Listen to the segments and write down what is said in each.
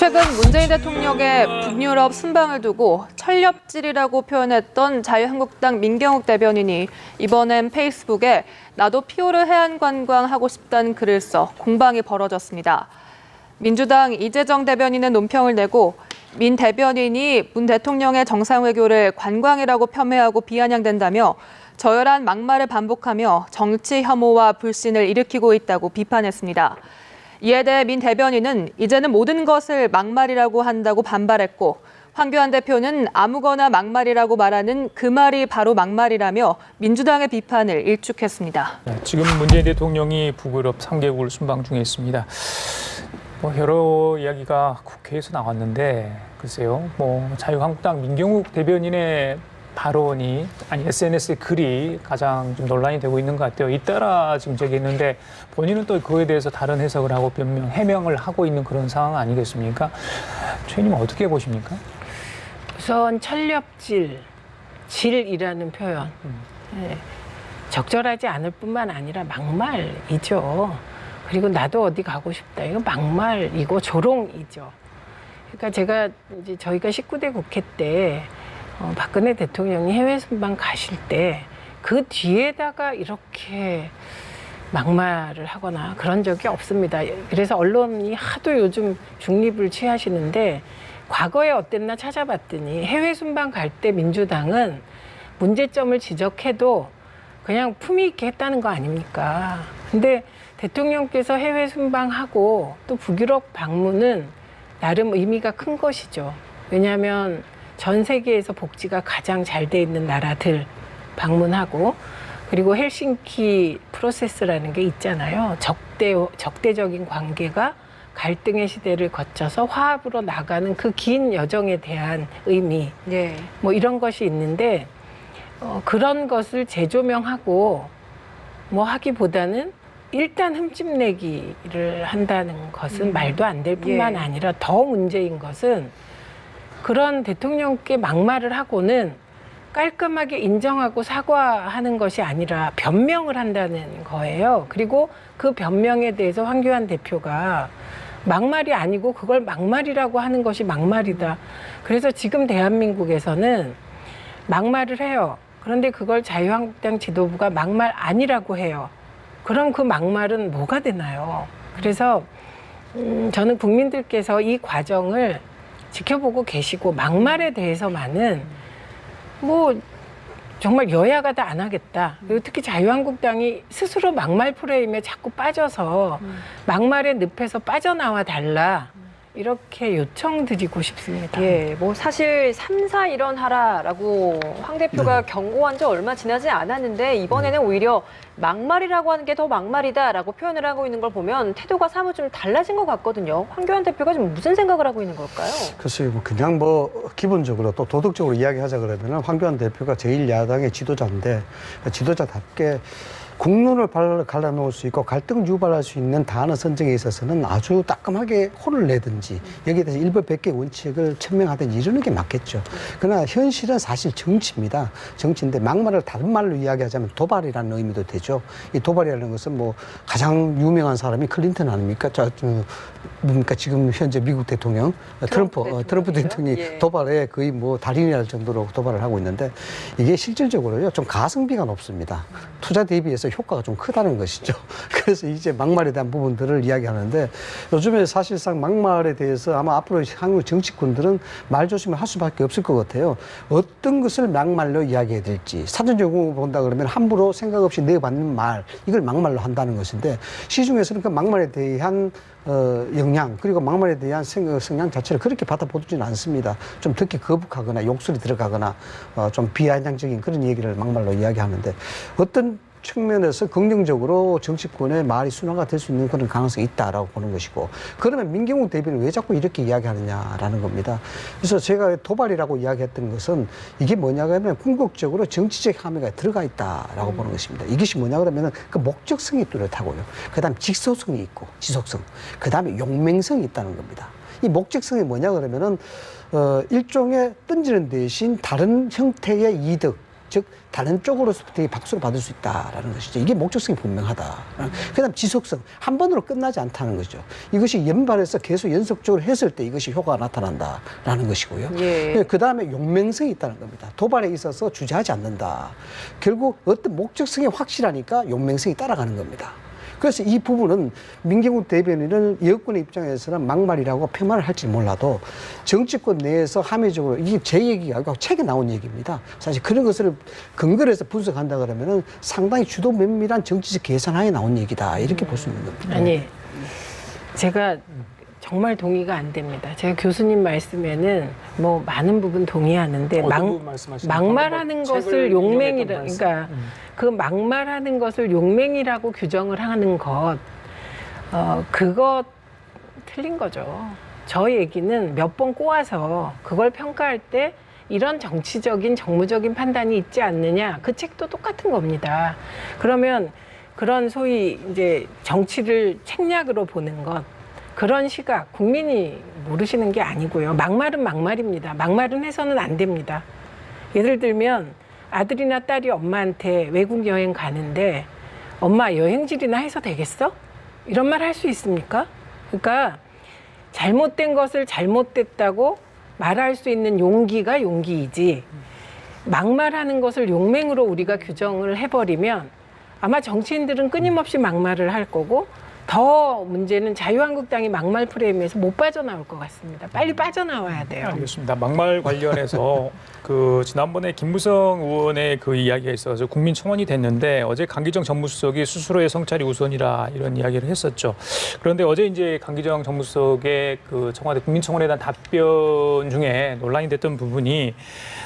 최근 문재인 대통령의 북유럽 순방을 두고 철렵질이라고 표현했던 자유한국당 민경욱 대변인이 이번엔 페이스북에 나도 피오르 해안관광하고 싶다는 글을 써 공방이 벌어졌습니다. 민주당 이재정 대변인은 논평을 내고 민 대변인이 문 대통령의 정상외교를 관광이라고 폄훼하고 비아냥댄다며 저열한 막말을 반복하며 정치 혐오와 불신을 일으키고 있다고 비판했습니다. 이에 대해 민 대변인은 이제는 모든 것을 막말이라고 한다고 반발했고 황교안 대표는 아무거나 막말이라고 말하는 그 말이 바로 막말이라며 민주당의 비판을 일축했습니다. 지금 문재인 대통령이 북유럽 3개국을 순방 중에 있습니다. 여러 이야기가 국회에서 나왔는데 글쎄요, 자유한국당 민경욱 대변인의 발언이 SNS의 글이 가장 좀 논란이 되고 있는 것 같아요. 잇따라 지금 제기했는데 본인은 또 그거에 대해서 다른 해석을 하고 해명을 하고 있는 그런 상황 아니겠습니까? 최 의원님 어떻게 보십니까? 우선 질이라는 표현 적절하지 않을 뿐만 아니라 막말이죠. 그리고 나도 어디 가고 싶다. 이거 막말이고 조롱이죠. 그러니까 저희가 19대 국회 때 박근혜 대통령이 해외 순방 가실 때 그 뒤에다가 이렇게 막말을 하거나 그런 적이 없습니다. 그래서 언론이 하도 요즘 중립을 취하시는데 과거에 어땠나 찾아봤더니 해외 순방 갈 때 민주당은 문제점을 지적해도 그냥 품위 있게 했다는 거 아닙니까? 근데 대통령께서 해외 순방하고 또 북유럽 방문은 나름 의미가 큰 것이죠. 왜냐하면 전 세계에서 복지가 가장 잘 돼 있는 나라들 방문하고 그리고 헬싱키 프로세스라는 게 있잖아요. 적대적인 관계가 갈등의 시대를 거쳐서 화합으로 나가는 그 긴 여정에 대한 의미 이런 것이 있는데 그런 것을 재조명하고 하기보다는 일단 흠집내기를 한다는 것은 말도 안 될 뿐만 아니라 더 문제인 것은 그런 대통령께 막말을 하고는 깔끔하게 인정하고 사과하는 것이 아니라 변명을 한다는 거예요. 그리고 그 변명에 대해서 황교안 대표가 막말이 아니고 그걸 막말이라고 하는 것이 막말이다. 그래서 지금 대한민국에서는 막말을 해요. 그런데 그걸 자유한국당 지도부가 막말 아니라고 해요. 그럼 그 막말은 뭐가 되나요? 그래서 저는 국민들께서 이 과정을 지켜보고 계시고 막말에 대해서만은 정말 여야가 다 안 하겠다. 그리고 특히 자유한국당이 스스로 막말 프레임에 자꾸 빠져서 막말의 늪에서 빠져나와 달라. 이렇게 요청드리고 싶습니다. 사실 3사 일어나라라고 황 대표가 경고한 지 얼마 지나지 않았는데 이번에는 오히려 막말이라고 하는 게 더 막말이다라고 표현을 하고 있는 걸 보면 태도가 사뭇 좀 달라진 것 같거든요. 황교안 대표가 지금 무슨 생각을 하고 있는 걸까요? 글쎄요, 그냥 기본적으로 또 도덕적으로 이야기하자 그러면 황교안 대표가 제1야당의 지도자인데 지도자답게 국론을 갈라놓을 수 있고 갈등 유발할 수 있는 단어 선정에 있어서는 아주 따끔하게 혼을 내든지 여기에 대해서 일벌 백계 원칙을 천명하든지 이러는 게 맞겠죠. 그러나 현실은 사실 정치입니다. 정치인데 막말을 다른 말로 이야기하자면 도발이라는 의미도 되죠. 이 도발이라는 것은 가장 유명한 사람이 클린턴 아닙니까? 뭡니까 지금 현재 미국 대통령 트럼프 대통령이 도발에 거의 달인이랄 정도로 도발을 하고 있는데 이게 실질적으로요 좀 가성비가 높습니다. 투자 대비해서 효과가 좀 크다는 것이죠. 그래서 이제 막말에 대한 부분들을 이야기하는데 요즘에 사실상 막말에 대해서 아마 앞으로 한국 정치권들은 말 조심을 할 수밖에 없을 것 같아요. 어떤 것을 막말로 이야기해야 될지 사전적으로 본다 그러면 함부로 생각 없이 내받는 말 이걸 막말로 한다는 것인데 시중에서는 그 막말에 대한 영향 그리고 막말에 대한 성향 자체를 그렇게 받아보지는 않습니다. 좀 듣기 거북하거나 욕설이 들어가거나 좀 비아냥적인 그런 얘기를 막말로 이야기하는데 어떤 측면에서 긍정적으로 정치권의 말이 순화가 될 수 있는 그런 가능성이 있다라고 보는 것이고 그러면 민경욱 대변인은 왜 자꾸 이렇게 이야기하느냐라는 겁니다. 그래서 제가 도발이라고 이야기했던 것은 이게 뭐냐 그러면 궁극적으로 정치적 함의가 들어가 있다라고 보는 것입니다. 이것이 뭐냐 그러면 그 목적성이 뚜렷하고요. 그다음 직소성이 있고 지속성, 그다음에 용맹성이 있다는 겁니다. 이 목적성이 뭐냐 그러면은 일종의 던지는 대신 다른 형태의 이득 즉 다른 쪽으로서부터 박수를 받을 수 있다라는 것이죠. 이게 목적성이 분명하다. 그다음 지속성, 한 번으로 끝나지 않다는 거죠. 이것이 연발해서 계속 연속적으로 했을 때 이것이 효과가 나타난다라는 것이고요. 예. 그다음에 용맹성이 있다는 겁니다. 도발에 있어서 주저하지 않는다. 결국 어떤 목적성이 확실하니까 용맹성이 따라가는 겁니다. 그래서 이 부분은 민경욱 대변인은 여권의 입장에서는 막말이라고 폄하를 할지 몰라도 정치권 내에서 함의적으로 이게 제 얘기가 아니고 책에 나온 얘기입니다. 사실 그런 것을 근거로 해서 분석한다 그러면은 상당히 주도 면밀한 정치적 계산하에 나온 얘기다. 이렇게 볼 수 있는 겁니다. 아니, 제가 정말 동의가 안 됩니다. 제가 교수님 말씀에는 뭐 많은 부분 동의하는데 막말하는 것을 용맹이라, 그러니까 그 막말하는 것을 용맹이라고 규정을 하는 것, 그거 틀린 거죠. 저 얘기는 몇 번 꼬아서 그걸 평가할 때 이런 정치적인 정무적인 판단이 있지 않느냐, 그 책도 똑같은 겁니다. 그러면 그런 소위 이제 정치를 책략으로 보는 것, 그런 시각 국민이 모르시는 게 아니고요. 막말은 막말입니다. 막말은 해서는 안 됩니다. 예를 들면 아들이나 딸이 엄마한테 외국 여행 가는데 엄마 여행질이나 해서 되겠어? 이런 말 할 수 있습니까? 그러니까 잘못된 것을 잘못됐다고 말할 수 있는 용기가 용기이지, 막말하는 것을 용맹으로 우리가 규정을 해버리면 아마 정치인들은 끊임없이 막말을 할 거고, 더 문제는 자유한국당이 막말 프레임에서 못 빠져나올 것 같습니다. 빨리 빠져나와야 돼요. 알겠습니다. 막말 관련해서 그 지난번에 김무성 의원의 그 이야기가 있어서 국민청원이 됐는데 어제 강기정 정무수석이 스스로의 성찰이 우선이라 이런 이야기를 했었죠. 그런데 어제 이제 강기정 정무수석의 그 청와대 국민청원에 대한 답변 중에 논란이 됐던 부분이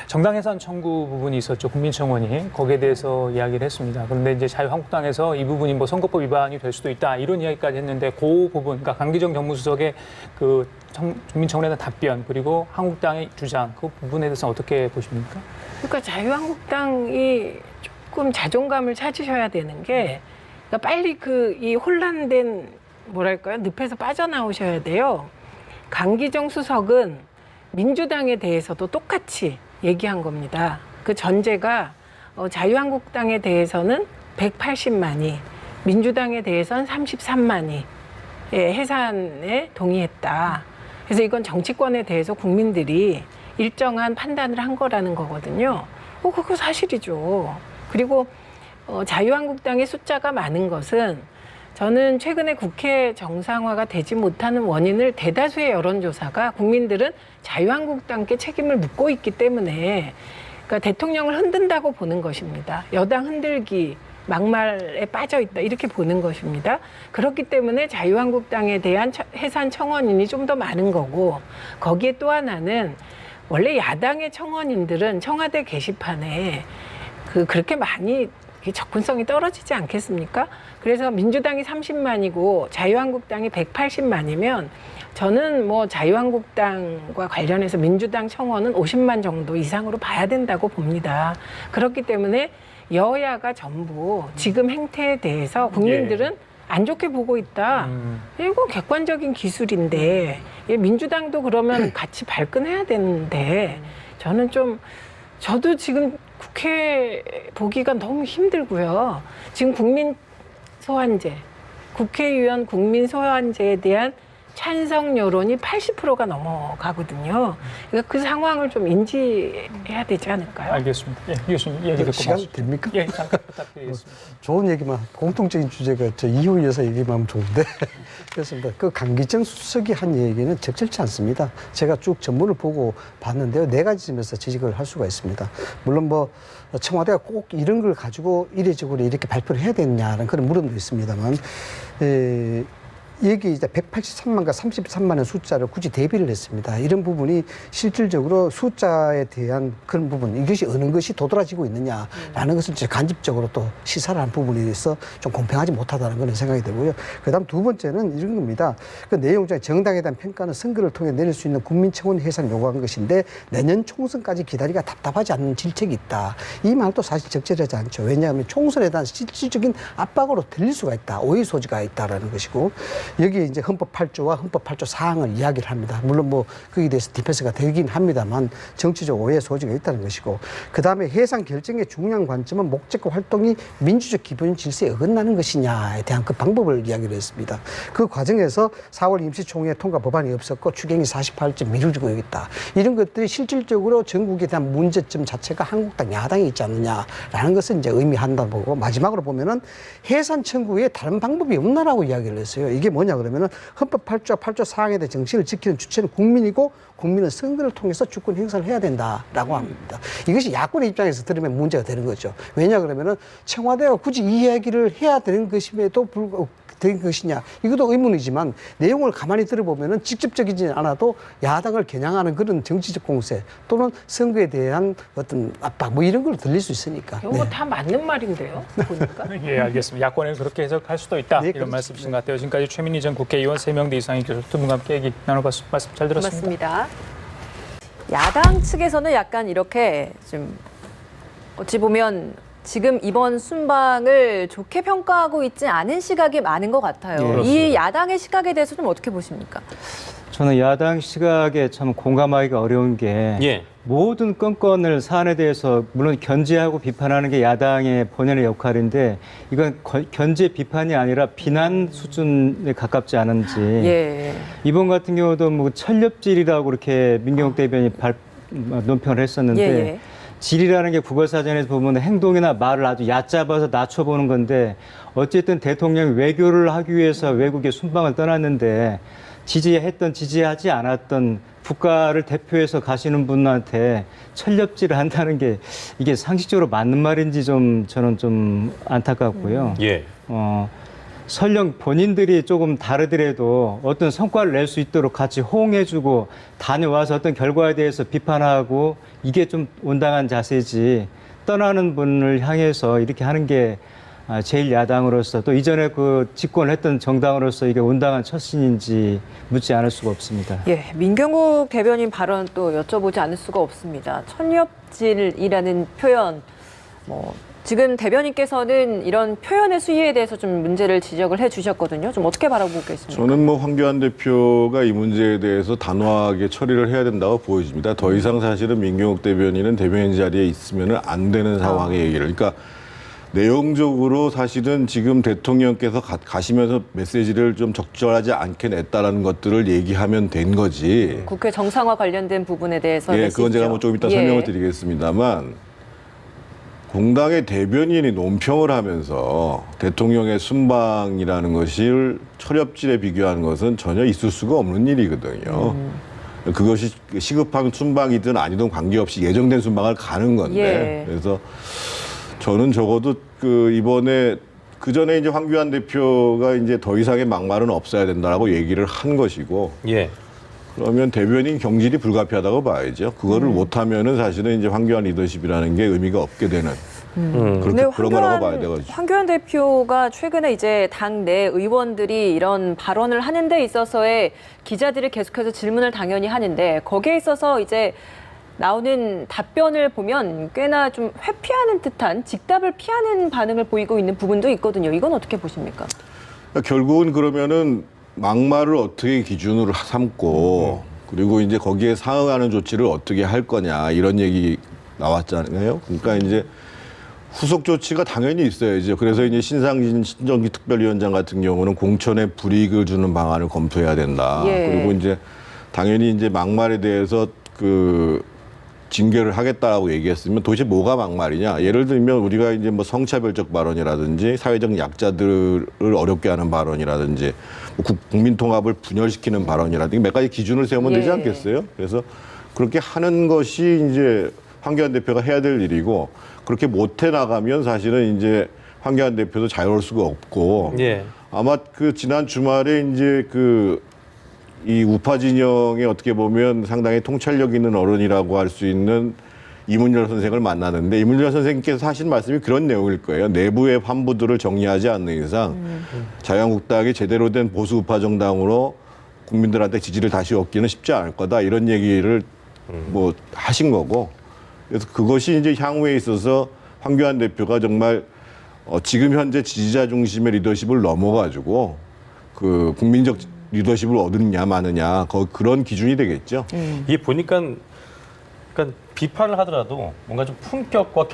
정당 해산 청구 부분이 있었죠. 국민청원이 거기에 대해서 이야기를 했습니다. 그런데 이제 자유한국당에서 이 부분이 뭐 선거법 위반이 될 수도 있다 이런 이야기까지 했는데 그 부분, 그러니까 강기정 정무수석의 그 국민청원에 대한 답변 그리고 한국당의 주장 그 부분에 대해서 어떻게 보십니까? 그러니까 자유한국당이 조금 자존감을 찾으셔야 되는 게, 그러니까 빨리 그 이 혼란된 뭐랄까요, 늪에서 빠져나오셔야 돼요. 강기정 수석은 민주당에 대해서도 똑같이 얘기한 겁니다. 그 전제가 자유한국당에 대해서는 180만이, 민주당에 대해서는 33만이 해산에 동의했다. 그래서 이건 정치권에 대해서 국민들이 일정한 판단을 한 거라는 거거든요. 그거 사실이죠. 그리고 자유한국당의 숫자가 많은 것은 저는 최근에 국회 정상화가 되지 못하는 원인을 대다수의 여론조사가 국민들은 자유한국당께 책임을 묻고 있기 때문에, 그러니까 대통령을 흔든다고 보는 것입니다. 여당 흔들기, 막말에 빠져 있다 이렇게 보는 것입니다. 그렇기 때문에 자유한국당에 대한 해산 청원인이 좀 더 많은 거고, 거기에 또 하나는 원래 야당의 청원인들은 청와대 게시판에 그렇게 많이 접근성이 떨어지지 않겠습니까? 그래서 민주당이 30만이고 자유한국당이 180만이면 저는 뭐 자유한국당과 관련해서 민주당 청원은 50만 정도 이상으로 봐야 된다고 봅니다. 그렇기 때문에 여야가 전부 지금 행태에 대해서 국민들은 안 좋게 보고 있다. 이거 객관적인 기술인데 민주당도 그러면 같이 발끈해야 되는데, 저도 지금 국회 보기가 너무 힘들고요. 지금 국민 소환제, 국회의원 국민 소환제에 대한 찬성 여론이 80%가 넘어가거든요. 그러니까 그 상황을 좀 인지해야 되지 않을까요? 알겠습니다. 예, 교수님 얘기 듣고 시간 마십시오. 됩니까? 예, 잠깐 부탁드리겠습니다. 좋은 얘기만, 공통적인 주제가 저 이후 여사 얘기만 하면 좋은데 그렇습니다. 그 강기정 수석이 한 얘기는 적절치 않습니다. 제가 쭉 전문을 보고 봤는데요, 4가지 점에서 지적을 할 수가 있습니다. 물론 뭐 청와대가 꼭 이런 걸 가지고 이례적으로 이렇게 발표를 해야 되느냐는 그런 물음도 있습니다만, 여기 이제 183만과 33만의 숫자를 굳이 대비를 했습니다. 이런 부분이 실질적으로 숫자에 대한 그런 부분, 이것이 어느 것이 도드라지고 있느냐라는 것을 이제 간접적으로 또 시사를 한 부분에 있어 좀 공평하지 못하다는 그런 생각이 들고요. 그다음 두 번째는 이런 겁니다. 그 내용 중에 정당에 대한 평가는 선거를 통해 내릴 수 있는 국민청원 해산을 요구한 것인데 내년 총선까지 기다리기가 답답하지 않는 질책이 있다. 이 말도 사실 적절하지 않죠. 왜냐하면 총선에 대한 실질적인 압박으로 들릴 수가 있다. 오해 소지가 있다라는 것이고, 여기에 이제 헌법 8조와 헌법 8조 사항을 이야기를 합니다. 물론 뭐 거기에 대해서 디펜스가 되긴 합니다만 정치적 오해 소지가 있다는 것이고, 그 다음에 해상 결정의 중요한 관점은 목적과 활동이 민주적 기본 질서에 어긋나는 것이냐에 대한 그 방법을 이야기를 했습니다. 그 과정에서 4월 임시총회 통과 법안이 없었고 추경이 48점 미루고 있다. 이런 것들이 실질적으로 전국에 대한 문제점 자체가 한국당 야당에 있지 않느냐라는 것을 이제 의미한다 보고, 마지막으로 보면은 해산 청구에 다른 방법이 없나라고 이야기를 했어요. 이게 뭐냐 그러면은 헌법 8조와 8조 사항에 대해 정신을 지키는 주체는 국민이고 국민은 선거를 통해서 주권 행사를 해야 된다라고 합니다. 이것이 야권의 입장에서 들으면 문제가 되는 거죠. 왜냐 그러면은 청와대가 굳이 이 이야기를 해야 되는 것임에도 불구하고 된 것이냐, 이것도 의문이지만 내용을 가만히 들어보면은 직접적이지 않아도 야당을 겨냥하는 그런 정치적 공세 또는 선거에 대한 어떤 압박 뭐 이런 걸 들릴 수 있으니까. 이거 다 맞는 말인데요, 보니까. 예, 알겠습니다. 야권에서 그렇게 해석할 수도 있다. 네, 이런 그렇죠. 말씀이신 것 같아요. 지금까지 최민희 전 국회의원, 세명대 이상의 교수 두 분과 함께 얘기 나눠봤습니다. 말씀 잘 들었습니다. 맞습니다. 야당 측에서는 약간 이렇게 좀 어찌 보면 지금 이번 순방을 좋게 평가하고 있지 않은 시각이 많은 것 같아요. 이 야당의 시각에 대해서 좀 어떻게 보십니까? 저는 야당 시각에 참 공감하기가 어려운 게 모든 건건을 사안에 대해서 물론 견제하고 비판하는 게 야당의 본연의 역할인데 이건 견제 비판이 아니라 비난 수준에 가깝지 않은지. 예. 이번 같은 경우도 뭐 철렵질이라고 그렇게 민경욱 대변인이 논평을 했었는데 예. 질이라는 게 국어사전에서 보면 행동이나 말을 아주 얕잡아서 낮춰보는 건데 어쨌든 대통령이 외교를 하기 위해서 외국에 순방을 떠났는데 지지했던 지지하지 않았던 국가를 대표해서 가시는 분한테 철렵질을 한다는 게 이게 상식적으로 맞는 말인지 좀 저는 좀 안타깝고요. 설령 본인들이 조금 다르더라도 어떤 성과를 낼 수 있도록 같이 호응해주고 다녀와서 어떤 결과에 대해서 비판하고 이게 좀 온당한 자세지 떠나는 분을 향해서 이렇게 하는 게 제1야당으로서 또 이전에 그 집권을 했던 정당으로서 이게 온당한 처신인지 묻지 않을 수가 없습니다. 예, 민경욱 대변인 발언 또 여쭤보지 않을 수가 없습니다. 천엽질이라는 표현, 지금 대변인께서는 이런 표현의 수위에 대해서 좀 문제를 지적을 해주셨거든요. 좀 어떻게 바라보고 계십니까? 저는 황교안 대표가 이 문제에 대해서 단호하게 처리를 해야 된다고 보여집니다. 더 이상 사실은 민경욱 대변인은 대변인 자리에 있으면 안 되는 상황의 얘기를. 그러니까 내용적으로 사실은 지금 대통령께서 가시면서 메시지를 좀 적절하지 않게 냈다라는 것들을 얘기하면 된 거지. 국회 정상화 관련된 부분에 대해서. 예, 그건 제가 좀 이따 설명을 드리겠습니다만. 공당의 대변인이 논평을 하면서 대통령의 순방이라는 것을 철엽질에 비교하는 것은 전혀 있을 수가 없는 일이거든요. 그것이 시급한 순방이든 아니든 관계없이 예정된 순방을 가는 건데. 그래서 저는 적어도 이번에 그 전에 이제 황교안 대표가 이제 더 이상의 막말은 없어야 된다라고 얘기를 한 것이고. 그러면 대변인 경질이 불가피하다고 봐야죠. 그거를 못하면은 사실은 이제 황교안 리더십이라는 게 의미가 없게 되는 그런 거라고 봐야 되거든요. 황교안 대표가 최근에 이제 당내 의원들이 이런 발언을 하는 데 있어서의 기자들이 계속해서 질문을 당연히 하는데 거기에 있어서 이제 나오는 답변을 보면 꽤나 좀 회피하는 듯한 직답을 피하는 반응을 보이고 있는 부분도 있거든요. 이건 어떻게 보십니까? 결국은 그러면은 막말을 어떻게 기준으로 삼고 그리고 이제 거기에 상응하는 조치를 어떻게 할 거냐 이런 얘기 나왔잖아요. 그러니까 이제 후속 조치가 당연히 있어야죠. 그래서 이제 신상진 신정기 특별위원장 같은 경우는 공천에 불이익을 주는 방안을 검토해야 된다. 그리고 이제 당연히 이제 막말에 대해서 징계를 하겠다라고 얘기했으면 도대체 뭐가 막말이냐. 예를 들면 우리가 이제 뭐 성차별적 발언이라든지 사회적 약자들을 어렵게 하는 발언이라든지 국민 통합을 분열시키는 발언이라든지 몇 가지 기준을 세우면 되지 않겠어요? 그래서 그렇게 하는 것이 이제 황교안 대표가 해야 될 일이고 그렇게 못해 나가면 사실은 이제 황교안 대표도 자유로울 수가 없고 아마 지난 주말에 이제 이 우파 진영에 어떻게 보면 상당히 통찰력 있는 어른이라고 할 수 있는 이문열 선생을 만나는데 이문열 선생님께서 하신 말씀이 그런 내용일 거예요. 내부의 환부들을 정리하지 않는 이상 자유한국당이 제대로 된 보수 우파 정당으로 국민들한테 지지를 다시 얻기는 쉽지 않을 거다. 이런 얘기를 하신 거고. 그래서 그것이 이제 향후에 있어서 황교안 대표가 정말 지금 현재 지지자 중심의 리더십을 넘어가지고 그 국민적 리더십을 얻느냐 마느냐 그런 기준이 되겠죠. 이게 보니까 그러니까 비판을 하더라도 뭔가 좀 품격과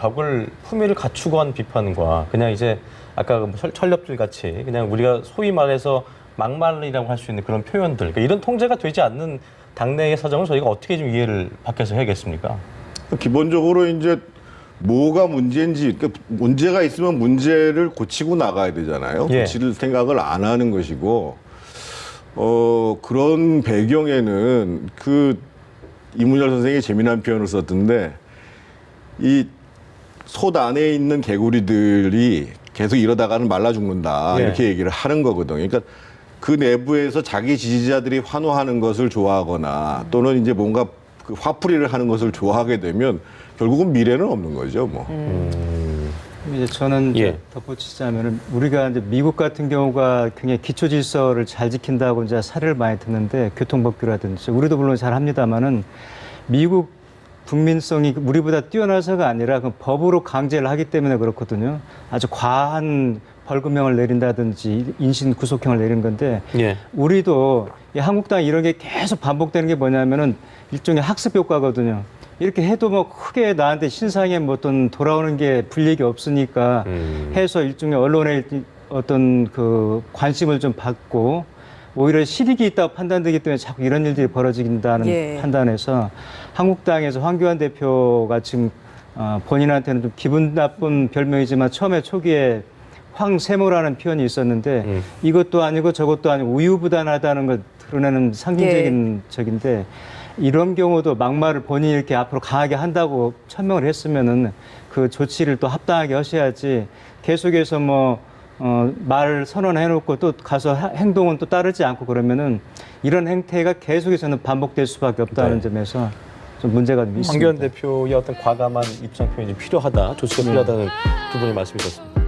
품위를 갖추고 한 비판과 그냥 이제 아까 뭐 철렵질 같이 그냥 우리가 소위 말해서 막말이라고 할 수 있는 그런 표현들, 그러니까 이런 통제가 되지 않는 당내의 사정을 저희가 어떻게 좀 이해를 밖에서 해야겠습니까? 기본적으로 이제 뭐가 문제인지, 그러니까 문제가 있으면 문제를 고치고 나가야 되잖아요. 예. 고칠 생각을 안 하는 것이고, 그런 배경에는 이문열 선생이 재미난 표현을 썼던데, 이 솥 안에 있는 개구리들이 계속 이러다가는 말라 죽는다. 예. 이렇게 얘기를 하는 거거든요. 그러니까 그 내부에서 자기 지지자들이 환호하는 것을 좋아하거나 또는 이제 뭔가 그 화풀이를 하는 것을 좋아하게 되면 결국은 미래는 없는 거죠, 뭐. 이제 저는 예. 덧붙이자면은 우리가 이제 미국 같은 경우가 굉장히 기초 질서를 잘 지킨다고 이제 사례를 많이 듣는데 교통법규라든지 우리도 물론 잘 합니다만은 미국 국민성이 우리보다 뛰어나서가 아니라 그 법으로 강제를 하기 때문에 그렇거든요. 아주 과한 벌금형을 내린다든지 인신 구속형을 내린 건데 예. 우리도 이 한국당 이런 게 계속 반복되는 게 뭐냐면은 일종의 학습 효과거든요. 이렇게 해도 뭐 크게 나한테 신상에 뭐 어떤 돌아오는 게 불이익이 없으니까 해서 일종의 언론의 어떤 그 관심을 좀 받고 오히려 실익이 있다고 판단되기 때문에 자꾸 이런 일들이 벌어진다는 판단에서 한국당에서 황교안 대표가 지금 본인한테는 좀 기분 나쁜 별명이지만 처음에 초기에 황세모라는 표현이 있었는데 이것도 아니고 저것도 아니고 우유부단하다는 걸 드러내는 상징적인 적인데 이런 경우도 막말을 본인이 이렇게 앞으로 강하게 한다고 천명을 했으면은 그 조치를 또 합당하게 하셔야지 계속해서 말을 선언해놓고 또 가서 행동은 또 따르지 않고 그러면은 이런 행태가 계속해서는 반복될 수밖에 없다는 점에서 좀 문제가 좀 있습니다. 황교안 대표의 어떤 과감한 입장 표현이 필요하다, 조치가 필요하다는 두 분의 말씀이셨습니다.